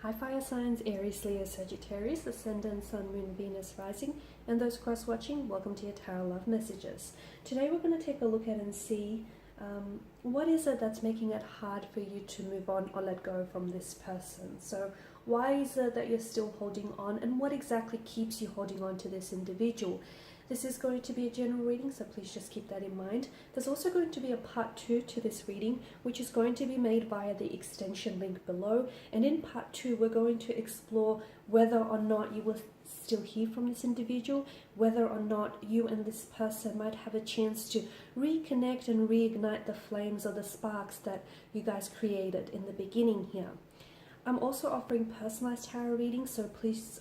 Hi fire signs, Aries, Leo, Sagittarius, Ascendant, Sun, Moon, Venus, Rising, and those cross-watching, welcome to your Tarot Love Messages. Today we're going to take a look at and see what is it that's making it hard for you to move on or let go from this person. So why is it that you're still holding on, and what exactly keeps you holding on to this individual? This is going to be a general reading, so please just keep that in mind. There's also going to be a part 2 to this reading, which is going to be made via the extension link below. And in part 2, we're going to explore whether or not you will still hear from this individual, whether or not you and this person might have a chance to reconnect and reignite the flames or the sparks that you guys created in the beginning here. I'm also offering personalized tarot readings, so please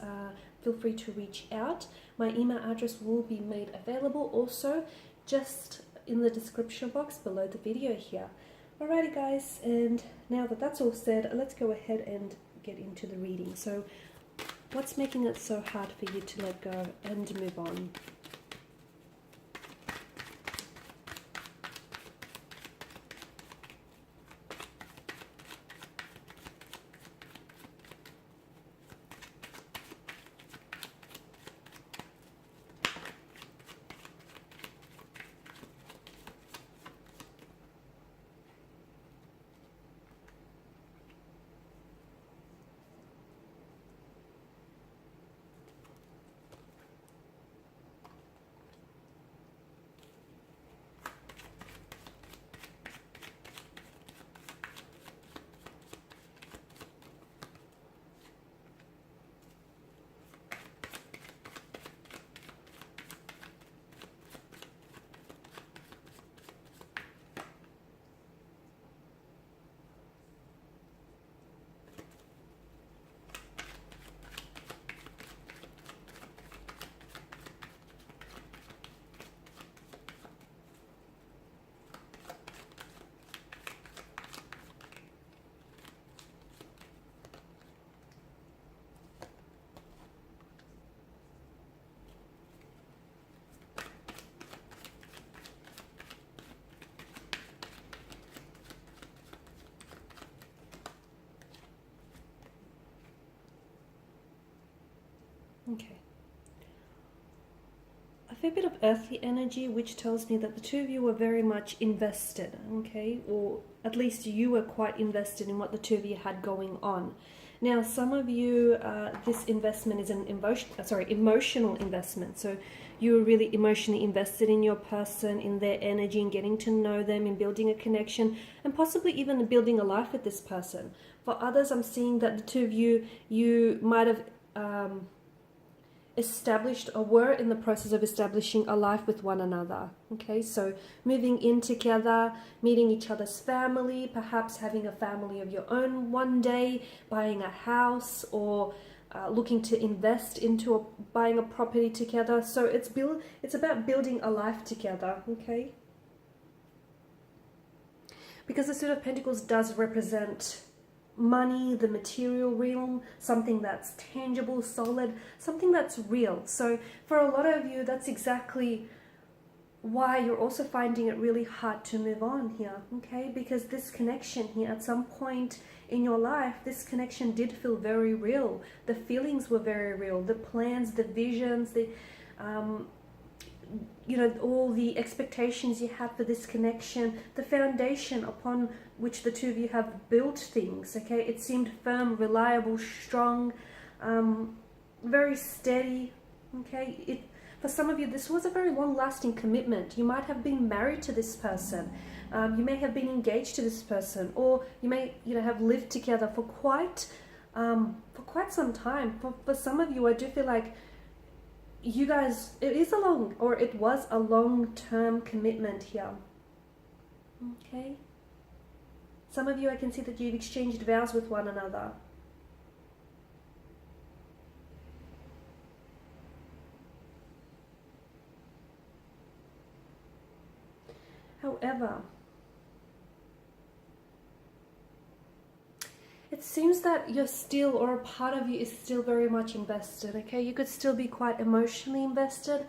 feel free to reach out. My email address will be made available also just in the description box below the video here. Alrighty guys, and now that that's all said, let's go ahead and get into the reading. So what's making it so hard for you to let go and move on? Okay. A fair bit of earthly energy, which tells me that the two of you were very much invested, okay? Or at least you were quite invested in what the two of you had going on. Now, some of you, this investment is an emotional investment. So you were really emotionally invested in your person, in their energy, in getting to know them, in building a connection, and possibly even building a life with this person. For others, I'm seeing that the two of you might have established or were in the process of establishing a life with one another. Okay, so moving in together, meeting each other's family, perhaps having a family of your own one day, buying a house, or looking to invest into buying a property together. So it's about building a life together. Okay, because the Suit of Pentacles does represent money, the material realm, something that's tangible, solid, something that's real. So for a lot of you, that's exactly why you're also finding it really hard to move on here, okay? Because this connection here, at some point in your life, this connection did feel very real. The feelings were very real. The plans, the visions, the you know, all the expectations you have for this connection, the foundation upon which the two of you have built things, okay? It seemed firm, reliable, strong, very steady, okay? For some of you, this was a very long-lasting commitment. You might have been married to this person. You may have been engaged to this person, or you may, you know, have lived together for quite some time. For some of you, I do feel like you guys, it was a long-term commitment here. Okay. Some of you, I can see that you've exchanged vows with one another. However, it seems that you're still, or a part of you is still very much invested, okay? You could still be quite emotionally invested,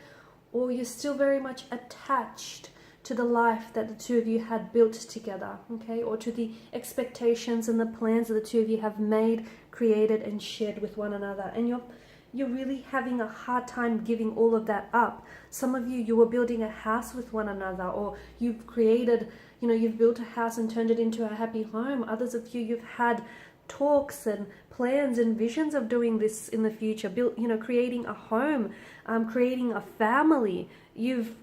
or you're still very much attached to the life that the two of you had built together, okay, or to the expectations and the plans that the two of you have made, created, and shared with one another. And you're really having a hard time giving all of that up. Some of you, you were building a house with one another, or you've created, you've built a house and turned it into a happy home. Others of you, you've had talks and plans and visions of doing this in the future, creating a home, creating a family. You've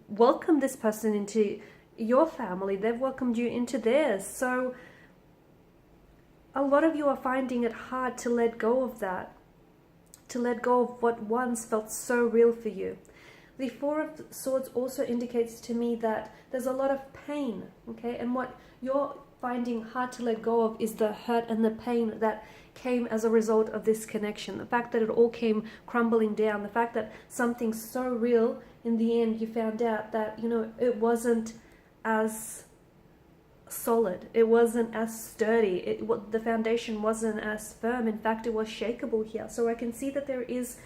welcomed this person into your family. They've welcomed you into theirs. So a lot of you are finding it hard to let go of that, to let go of what once felt so real for you. The Four of Swords also indicates to me that there's a lot of pain, okay? And what you're finding hard to let go of is the hurt and the pain that came as a result of this connection. The fact that it all came crumbling down, the fact that something so real, in the end you found out that, it wasn't as solid, it wasn't as sturdy, the foundation wasn't as firm. In fact, it was shakeable here. So I can see that there is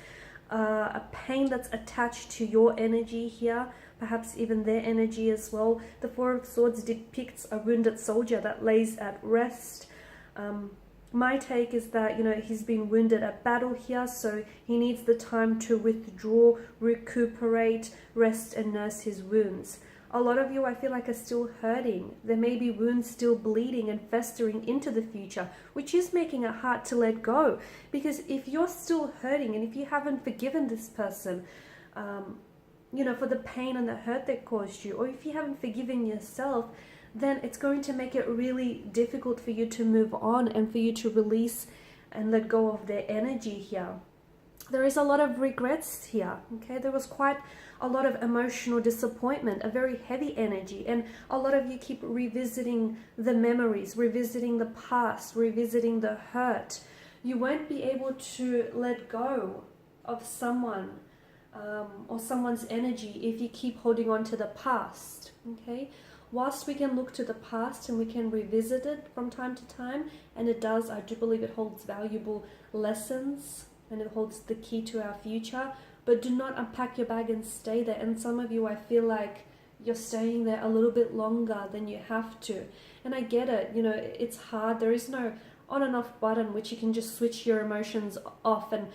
a pain that's attached to your energy here, perhaps even their energy as well. The Four of Swords depicts a wounded soldier that lays at rest. My take is that, he's been wounded at battle here, so he needs the time to withdraw, recuperate, rest, and nurse his wounds. A lot of you, I feel like, are still hurting. There may be wounds still bleeding and festering into the future, which is making it hard to let go. Because if you're still hurting and if you haven't forgiven this person, for the pain and the hurt that caused you, or if you haven't forgiven yourself, then it's going to make it really difficult for you to move on and for you to release and let go of their energy here. There is a lot of regrets here, okay? There was quite a lot of emotional disappointment, a very heavy energy, and a lot of you keep revisiting the memories, revisiting the past, revisiting the hurt. You won't be able to let go of someone or someone's energy if you keep holding on to the past, okay? Whilst we can look to the past and we can revisit it from time to time, and it does, I do believe it holds valuable lessons and it holds the key to our future, but do not unpack your bag and stay there. And some of you, I feel like you're staying there a little bit longer than you have to. And I get it, it's hard. There is no on and off button which you can just switch your emotions off and,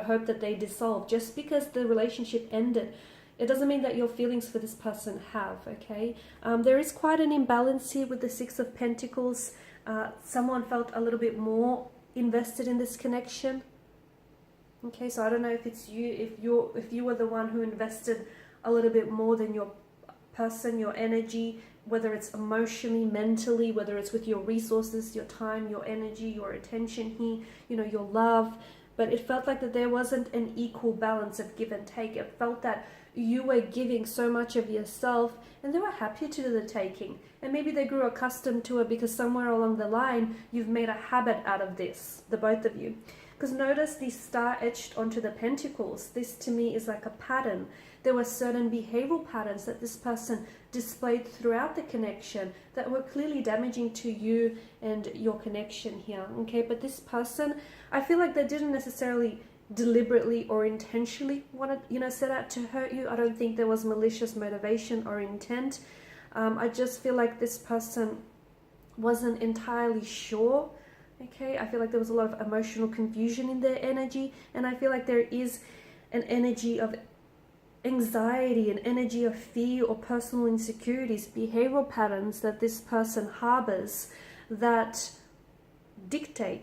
hope that they dissolve. Just because the relationship ended, it doesn't mean that your feelings for this person have, okay? There is quite an imbalance here with the Six of Pentacles. Someone felt a little bit more invested in this connection. Okay, so I don't know if it's you, if you were the one who invested a little bit more than your person, your energy, whether it's emotionally, mentally, whether it's with your resources, your time, your energy, your attention here, your love. But it felt like that there wasn't an equal balance of give and take. It felt that you were giving so much of yourself and they were happy to do the taking. And maybe they grew accustomed to it because somewhere along the line, you've made a habit out of this, the both of you. Because notice the star etched onto the pentacles. This to me is like a pattern. There were certain behavioral patterns that this person displayed throughout the connection that were clearly damaging to you and your connection here. Okay, but this person, I feel like they didn't necessarily deliberately or intentionally want to, set out to hurt you. I don't think there was malicious motivation or intent. I just feel like this person wasn't entirely sure. Okay, I feel like there was a lot of emotional confusion in their energy, and I feel like there is an energy of anxiety, an energy of fear or personal insecurities, behavioral patterns that this person harbors that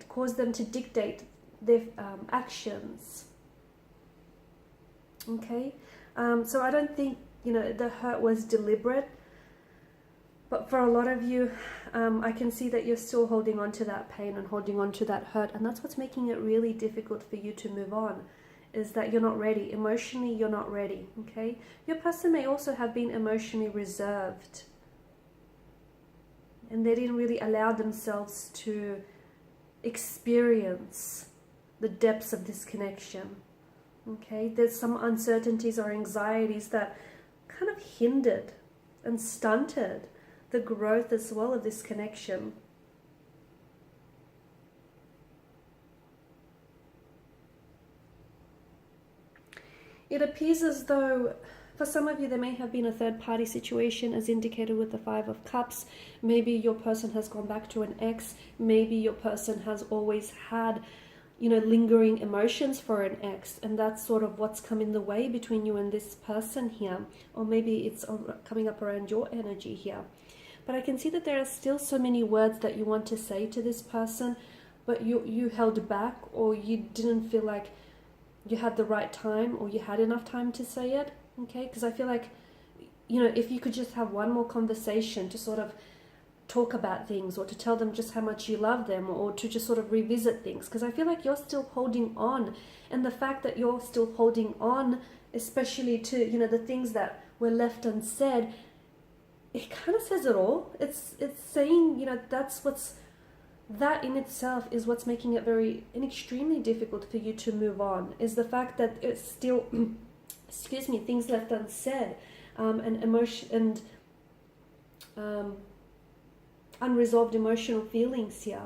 cause them to dictate their actions. Okay, so I don't think, the hurt was deliberate. But for a lot of you, I can see that you're still holding on to that pain and holding on to that hurt. And that's what's making it really difficult for you to move on, is that you're not ready. Emotionally, you're not ready, okay? Your person may also have been emotionally reserved. And they didn't really allow themselves to experience the depths of this connection, okay? There's some uncertainties or anxieties that kind of hindered and stunted the growth as well of this connection. It appears as though For some of you, there may have been a third-party situation as indicated with the Five of Cups. Maybe your person has gone back to an ex. Maybe your person has always had, you know, lingering emotions for an ex, and that's sort of what's come in the way between you and this person here. Or maybe it's coming up around your energy here. But I can see that there are still so many words that you want to say to this person, but you held back, or you didn't feel like you had the right time, or you had enough time to say it. Okay, because I feel like, you know, if you could just have one more conversation to sort of talk about things, or to tell them just how much you love them, or to just sort of revisit things, because I feel like you're still holding on. And the fact that you're still holding on, especially to, you know, the things that were left unsaid, it kind of says it all. It's saying, you know, that in itself is what's making it very and extremely difficult for you to move on, is the fact that it's still excuse me, things left unsaid, and emotion and unresolved emotional feelings here.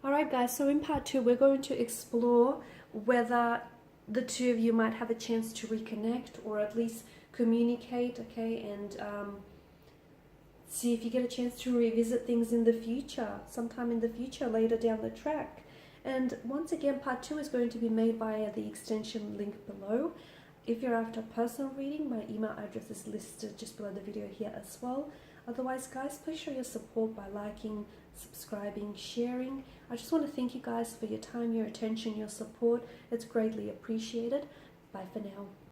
Alright guys, so in part 2 we're going to explore whether the two of you might have a chance to reconnect, or at least communicate, okay, and see if you get a chance to revisit things in the future, sometime in the future, later down the track. And once again, part 2 is going to be made via the extension link below. If you're after a personal reading, my email address is listed just below the video here as well. Otherwise, guys, please show your support by liking, subscribing, sharing. I just want to thank you guys for your time, your attention, your support. It's greatly appreciated. Bye for now.